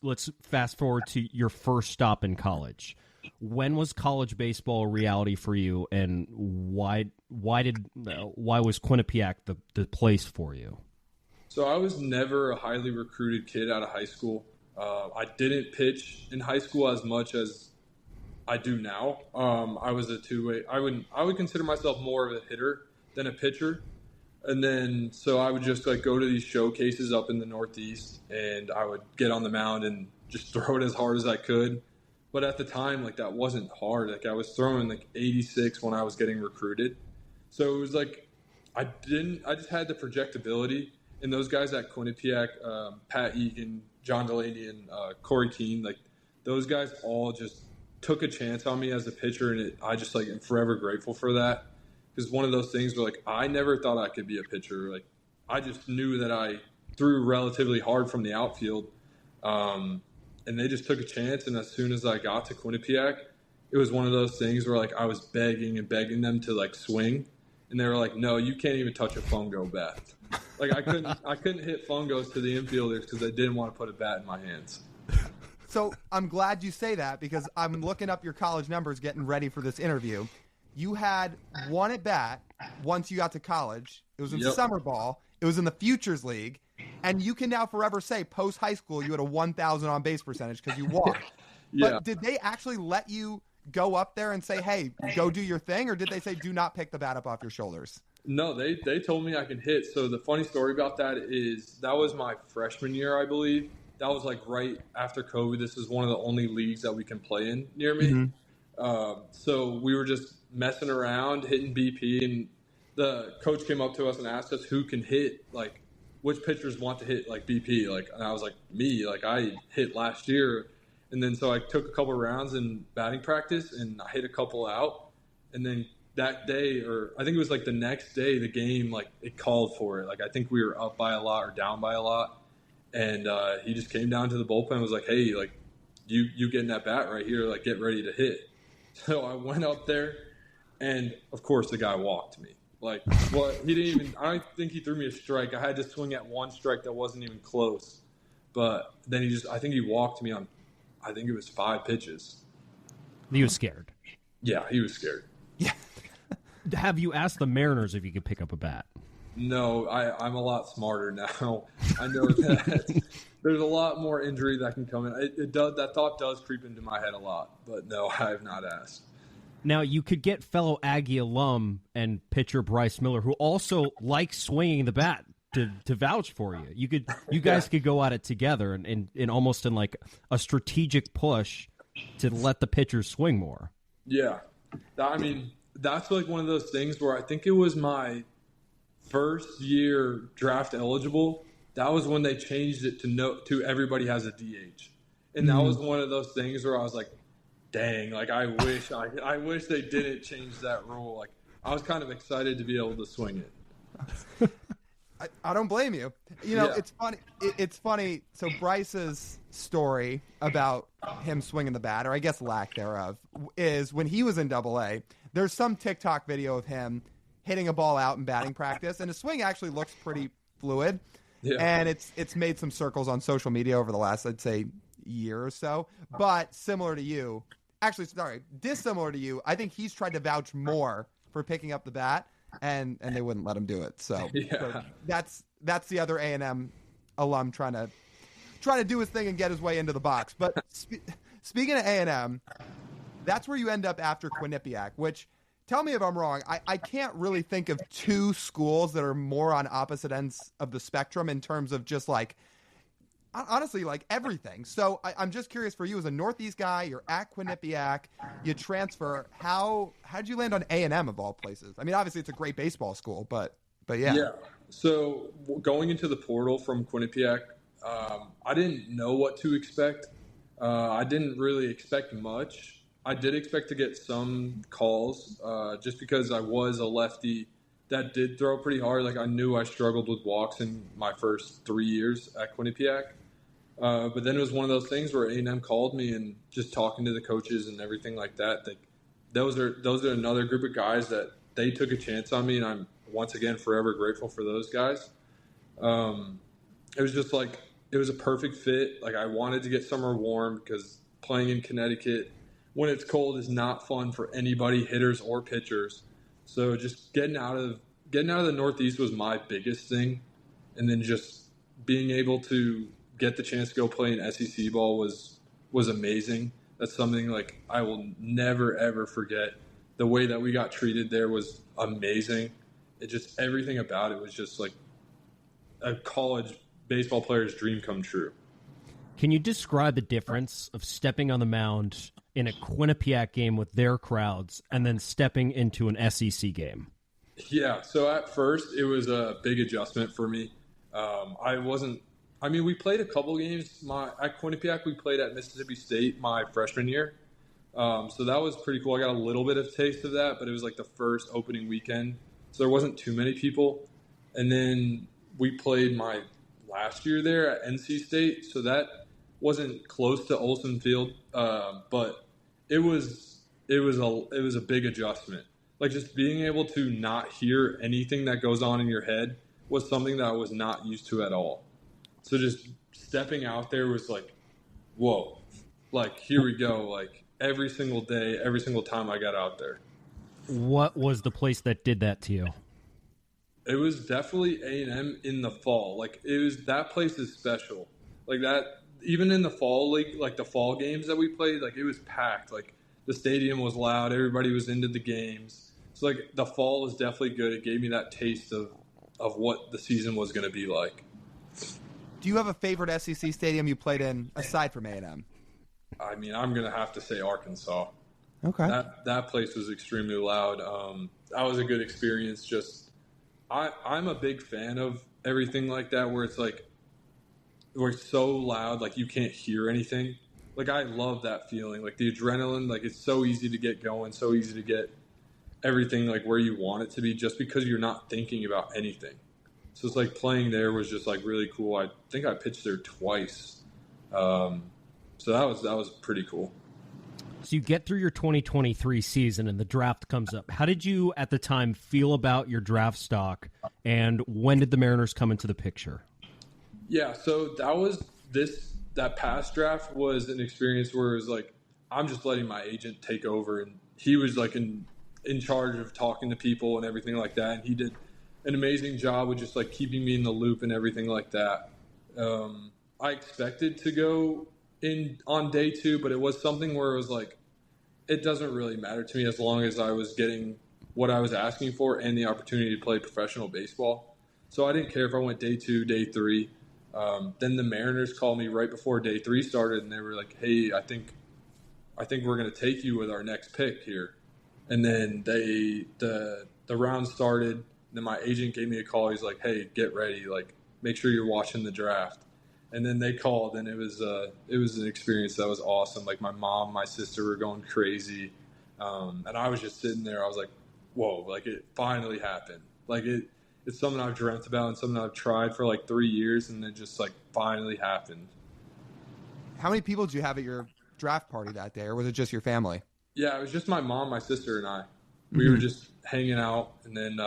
let's fast forward to your first stop in college. When was college baseball a reality for you, and why was Quinnipiac the place for you? So I was never a highly recruited kid out of high school. I didn't pitch in high school as much as I do now. I was a two-way. I would consider myself more of a hitter than a pitcher. And then so I would just like go to these showcases up in the Northeast, and I would get on the mound and just throw it as hard as I could. But at the time, like, that wasn't hard. Like, I was throwing like 86 when I was getting recruited. So it was like I just had the projectability. And those guys at Quinnipiac, Pat Egan, John Delaney, and Corey Keene, like, those guys all just took a chance on me as a pitcher, and I just like am forever grateful for that. Because one of those things where, like, I never thought I could be a pitcher. Like, I just knew that I threw relatively hard from the outfield. And they just took a chance, and as soon as I got to Quinnipiac, it was one of those things where, like, I was begging them to, like, swing, and they were like, "No, you can't even touch a fungo bat." Like, I couldn't hit fungos to the infielders because they didn't want to put a bat in my hands. So I'm glad you say that, because I'm looking up your college numbers getting ready for this interview. You had one at bat once you got to college. It was in summer ball. It was in the Futures League. And you can now forever say post-high school you had a 1,000 on-base percentage because you walked. Yeah. But did they actually let you go up there and say, hey, go do your thing? Or did they say, do not pick the bat up off your shoulders? No, they told me I can hit. So the funny story about that is that was my freshman year, I believe. That was like right after COVID. This is one of the only leagues that we can play in near me. Mm-hmm. So we were just messing around, hitting BP, and the coach came up to us and asked us who can hit, like, which pitchers want to hit, like, BP. Like, and I was like, me. Like, I hit last year. And then so I took a couple rounds in batting practice, and I hit a couple out. And then that day, or I think it was like the next day, the game, like, it called for it. Like, I think we were up by a lot or down by a lot. And he just came down to the bullpen and was like, hey, like, you getting that bat right here, like, get ready to hit. So I went up there, and of course the guy walked me. Like, what? He didn't even – I don't think he threw me a strike. I had to swing at one strike that wasn't even close. But then I think he walked me on, I think it was 5 pitches. He was scared. Yeah, he was scared. Yeah. Have you asked the Mariners if you could pick up a bat? No, I'm a lot smarter now. I know that there's a lot more injury that can come in. That thought does creep into my head a lot. But no, I have not asked. Now, you could get fellow Aggie alum and pitcher Bryce Miller, who also likes swinging the bat, to vouch for you. You guys could go at it together and almost in like a strategic push to let the pitchers swing more. Yeah. I mean, that's like one of those things where I think it was my first year draft eligible. That was when they changed it to everybody has a DH. And that was one of those things where I was like, dang, like, I wish they didn't change that rule. Like, I was kind of excited to be able to swing it. I don't blame you. You know, It's funny. It's funny. So Bryce's story about him swinging the bat, or I guess lack thereof, is when he was in AA, there's some TikTok video of him hitting a ball out in batting practice, and his swing actually looks pretty fluid. Yeah. And it's made some circles on social media over the last, I'd say, year or so. But dissimilar to you, I think he's tried to vouch more for picking up the bat, and they wouldn't let him do it. So, so that's the other A&M alum trying to do his thing and get his way into the box. But speaking of A&M, that's where you end up after Quinnipiac, which, tell me if I'm wrong, I can't really think of two schools that are more on opposite ends of the spectrum in terms of just like, honestly, like everything. So I'm just curious, for you as a Northeast guy, you're at Quinnipiac, you transfer. How'd you land on A&M of all places? I mean, obviously it's a great baseball school, but yeah. Yeah. So going into the portal from Quinnipiac, I didn't know what to expect. I didn't really expect much. I did expect to get some calls just because I was a lefty that did throw pretty hard. Like, I knew I struggled with walks in my first 3 years at Quinnipiac. But then it was one of those things where A&M called me, and just talking to the coaches and everything like that, those are another group of guys that they took a chance on me, and I'm once again forever grateful for those guys. It was just like it was a perfect fit. Like I wanted to get somewhere warm because playing in Connecticut when it's cold is not fun for anybody, hitters or pitchers. So just getting out of the Northeast was my biggest thing, and then just being able to get the chance to go play in SEC ball was amazing. That's something like I will never ever forget. The way that we got treated there was amazing. It just everything about it was just like a college baseball player's dream come true. Can you describe the difference of stepping on the mound in a Quinnipiac game with their crowds and then stepping into an SEC game? Yeah, so at first it was a big adjustment for me. We played a couple games. At Quinnipiac, we played at Mississippi State my freshman year. So that was pretty cool. I got a little bit of taste of that, but it was like the first opening weekend. So there wasn't too many people. And then we played my last year there at NC State. So that wasn't close to Olsen Field, but it was a big adjustment. Like just being able to not hear anything that goes on in your head was something that I was not used to at all. So just stepping out there was like, whoa, like here we go. Like every single day, every single time I got out there. What was the place that did that to you? It was definitely A&M in the fall. Like that place is special. Like that, even in the fall league, like the fall games that we played, like it was packed. Like the stadium was loud. Everybody was into the games. So like the fall was definitely good. It gave me that taste of what the season was going to be like. Do you have a favorite SEC stadium you played in aside from A&M? I mean, I'm going to have to say Arkansas. Okay. That place was extremely loud. That was a good experience. Just I'm a big fan of everything like that where it's like we're so loud, like you can't hear anything. Like I love that feeling. Like the adrenaline, like it's so easy to get going, so easy to get everything like where you want it to be just because you're not thinking about anything. So it's like playing there was just like really cool. I think I pitched there twice. So that was pretty cool. So you get through your 2023 season and the draft comes up. How did you at the time feel about your draft stock, and when did the Mariners come into the picture? Yeah, so that past draft was an experience where it was like I'm just letting my agent take over, and he was like in charge of talking to people and everything like that, and he did an amazing job with just like keeping me in the loop and everything like that. I expected to go in on day 2, but it was something where it was like it doesn't really matter to me as long as I was getting what I was asking for and the opportunity to play professional baseball. So I didn't care if I went day 2, day 3. Then the Mariners called me right before day 3 started, and they were like, "Hey, I think we're going to take you with our next pick here." And then the round started. And then my agent gave me a call. He's like, "Hey, get ready. Like, make sure you're watching the draft." And then they called, and it was an experience that was awesome. Like my mom, my sister were going crazy, and I was just sitting there. I was like, "Whoa!" Like it finally happened. Like it's something I've dreamt about and something I've tried for like 3 years, and it just like finally happened. How many people did you have at your draft party that day, or was it just your family? Yeah, it was just my mom, my sister, and I. We were just hanging out, and then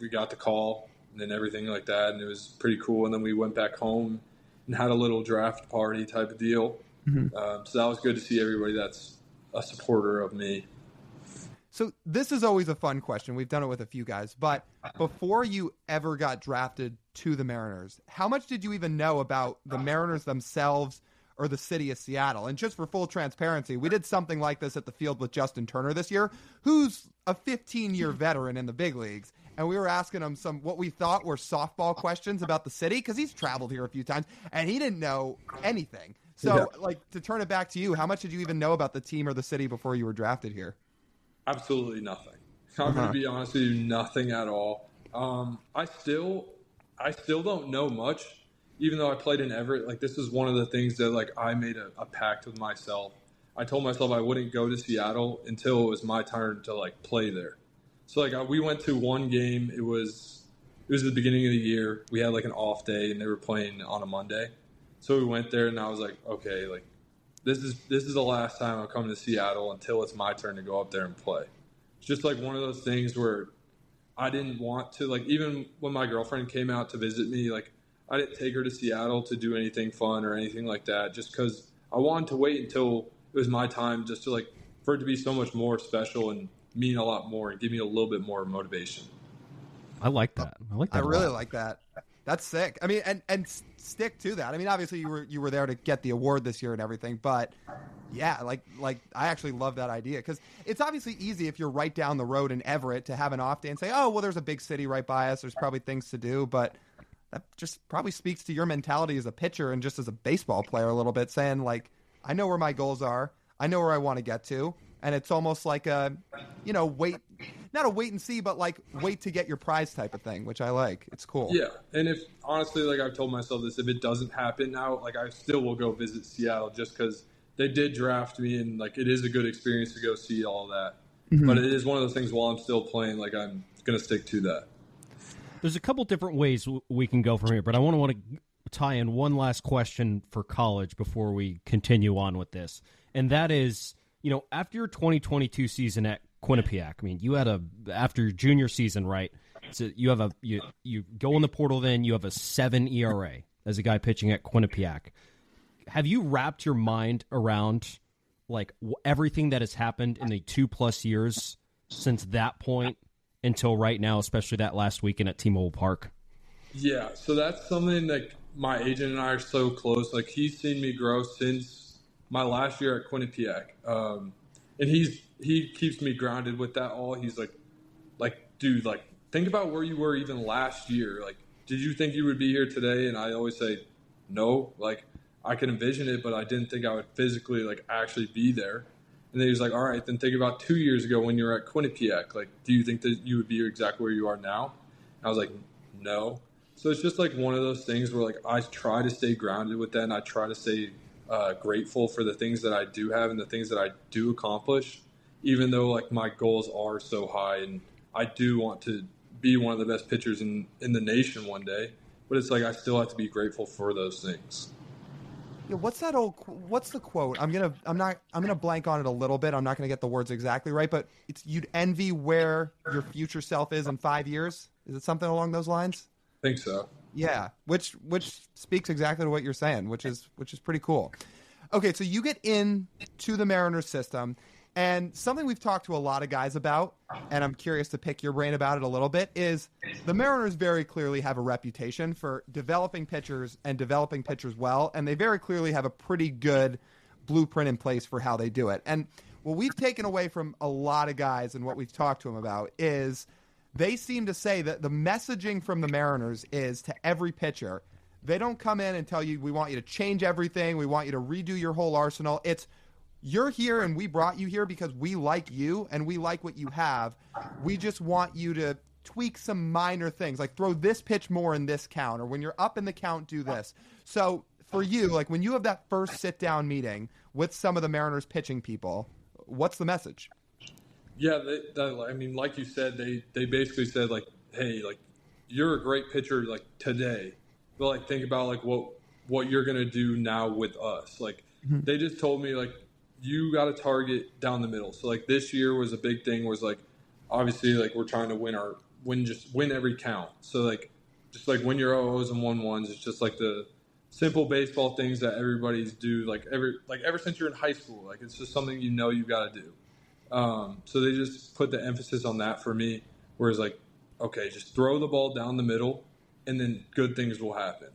we got the call. And then everything like that, and it was pretty cool. And then we went back home and had a little draft party type of deal. So that was good to see everybody that's a supporter of me. So this is always a fun question. We've done it with a few guys, but before you ever got drafted to the Mariners, how much did you even know about the Mariners themselves or the city of Seattle? And just for full transparency, we did something like this at the field with Justin Turner this year, who's a 15-year veteran in the big leagues. And we were asking him some what we thought were softball questions about the city because he's traveled here a few times, and he didn't know anything. So, to turn it back to you, how much did you even know about the team or the city before you were drafted here? Absolutely nothing. I'm going to be honest with you, nothing at all. I still don't know much, even though I played in Everett. Like this is one of the things that like I made a pact with myself. I told myself I wouldn't go to Seattle until it was my turn to like play there. So like we went to one game. It was the beginning of the year. We had like an off day, and they were playing on a Monday. So we went there, and I was like, okay, like this is the last time I'm coming to Seattle until it's my turn to go up there and play. It's just like one of those things where I didn't want to like even when my girlfriend came out to visit me, like I didn't take her to Seattle to do anything fun or anything like that, just because I wanted to wait until it was my time, just to for it to be so much more special and mean a lot more and give me a little bit more motivation. I like that. I really like that. That's sick. I mean, and stick to that. I mean, obviously you were there to get the award this year and everything, but yeah, like I actually love that idea, because it's obviously easy if you're right down the road in Everett to have an off day and say, oh, well, there's a big city right by us. There's probably things to do, but that just probably speaks to your mentality as a pitcher and just as a baseball player a little bit, saying I know where my goals are. I know where I want to get to. And it's almost like a, not a wait and see, but wait to get your prize type of thing, which I like. It's cool. Yeah. And if honestly, I've told myself this, if it doesn't happen now, I still will go visit Seattle, just because they did draft me, and it is a good experience to go see all that. Mm-hmm. But it is one of those things, while I'm still playing, I'm going to stick to that. There's a couple different ways we can go from here, but I want to tie in one last question for college before we continue on with this. And that is, after your 2022 season at Quinnipiac, I mean, you had after your junior season, right? So you have you go in the portal, then you have a 7 ERA as a guy pitching at Quinnipiac. Have you wrapped your mind around everything that has happened in the 2+ years since that point until right now, especially that last weekend at T-Mobile Park? Yeah, so that's something my agent and I are so close. He's seen me grow since my last year at Quinnipiac, and he keeps me grounded with that all. He's dude, think about where you were even last year. Did you think you would be here today? And I always say, no. I can envision it, but I didn't think I would physically actually be there. And then he's all right, then think about 2 years ago when you were at Quinnipiac. Do you think that you would be exactly where you are now? And I was no. So it's just one of those things where I try to stay grounded with that, and I try to stay grateful for the things that I do have and the things that I do accomplish, even though my goals are so high, and I do want to be one of the best pitchers in the nation one day. But it's I still have to be grateful for those things. Yeah, what's the quote? I'm gonna blank on it a little bit. I'm not gonna get the words exactly right, but it's, you'd envy where your future self is in 5 years. Is it something along those lines? I think so. Yeah, which speaks exactly to what you're saying, which is pretty cool. Okay, so you get into the Mariners system, and something we've talked to a lot of guys about, and I'm curious to pick your brain about it a little bit, is the Mariners very clearly have a reputation for developing pitchers and developing pitchers well, and they very clearly have a pretty good blueprint in place for how they do it. And what we've taken away from a lot of guys and what we've talked to them about is they seem to say that the messaging from the Mariners is to every pitcher, they don't come in and tell you, we want you to change everything, we want you to redo your whole arsenal. It's, you're here and we brought you here because we like you and we like what you have. We just want you to tweak some minor things, throw this pitch more in this count, or when you're up in the count, do this. So for you, when you have that first sit-down meeting with some of the Mariners pitching people, what's the message? Yeah, like you said, they basically said, hey, you're a great pitcher, today. But, think about, what you're going to do now with us. Mm-hmm. They just told me, you got to target down the middle. So, this year was a big thing, was, obviously, we're trying to win every count. So, just, win your O's and 1-1s. It's just, the simple baseball things that everybody's do, ever since you're in high school. It's just something you got to do. So they just put the emphasis on that for me, whereas okay, just throw the ball down the middle and then good things will happen.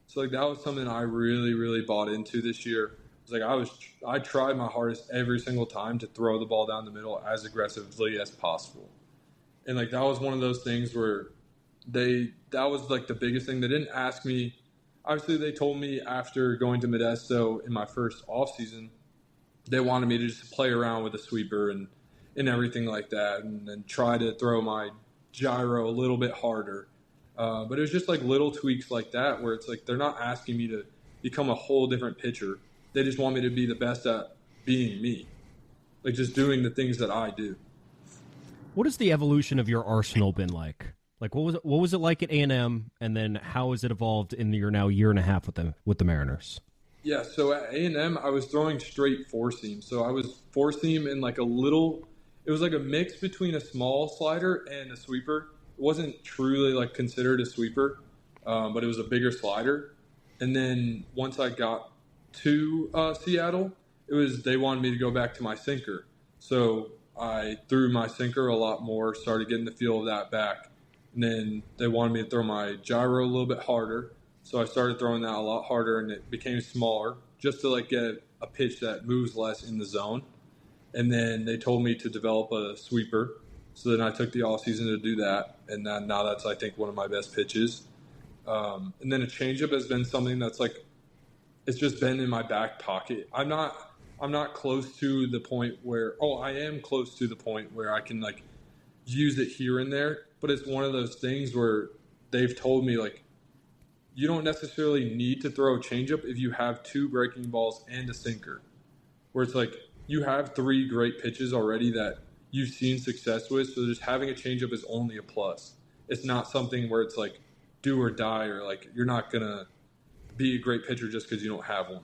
So that was something I really, really bought into this year. I tried my hardest every single time to throw the ball down the middle as aggressively as possible. And that was one of those things where that was the biggest thing. They didn't ask me, obviously they told me after going to Modesto in my first off season, they wanted me to just play around with a sweeper and everything like that, and try to throw my gyro a little bit harder. But it was just little tweaks like that where it's they're not asking me to become a whole different pitcher. They just want me to be the best at being me, just doing the things that I do. What has the evolution of your arsenal been like? What was it like at A&M, and then how has it evolved in your now year and a half with the Mariners? Yeah, so at A&M, I was throwing straight four-seam. So I was four-seam in a little – it was a mix between a small slider and a sweeper. It wasn't truly considered a sweeper. but it was a bigger slider. And then once I got to Seattle, they wanted me to go back to my sinker. So I threw my sinker a lot more, started getting the feel of that back. And then they wanted me to throw my gyro a little bit harder. So I started throwing that a lot harder, and it became smaller just to like get a pitch that moves less in the zone. And then they told me to develop a sweeper. So then I took the off season to do that. And then now that's, I think, one of my best pitches. And then a changeup has been something that's like, it's just been in my back pocket. I'm not close to the point where, I am close to the point where I can like use it here and there. But it's one of those things where they've told me like, you don't necessarily need to throw a changeup if you have 2 breaking balls and a sinker, where it's like you have 3 great pitches already that you've seen success with. So just having a changeup is only a plus. It's not something where it's like do or die, or like you're not going to be a great pitcher just because you don't have one.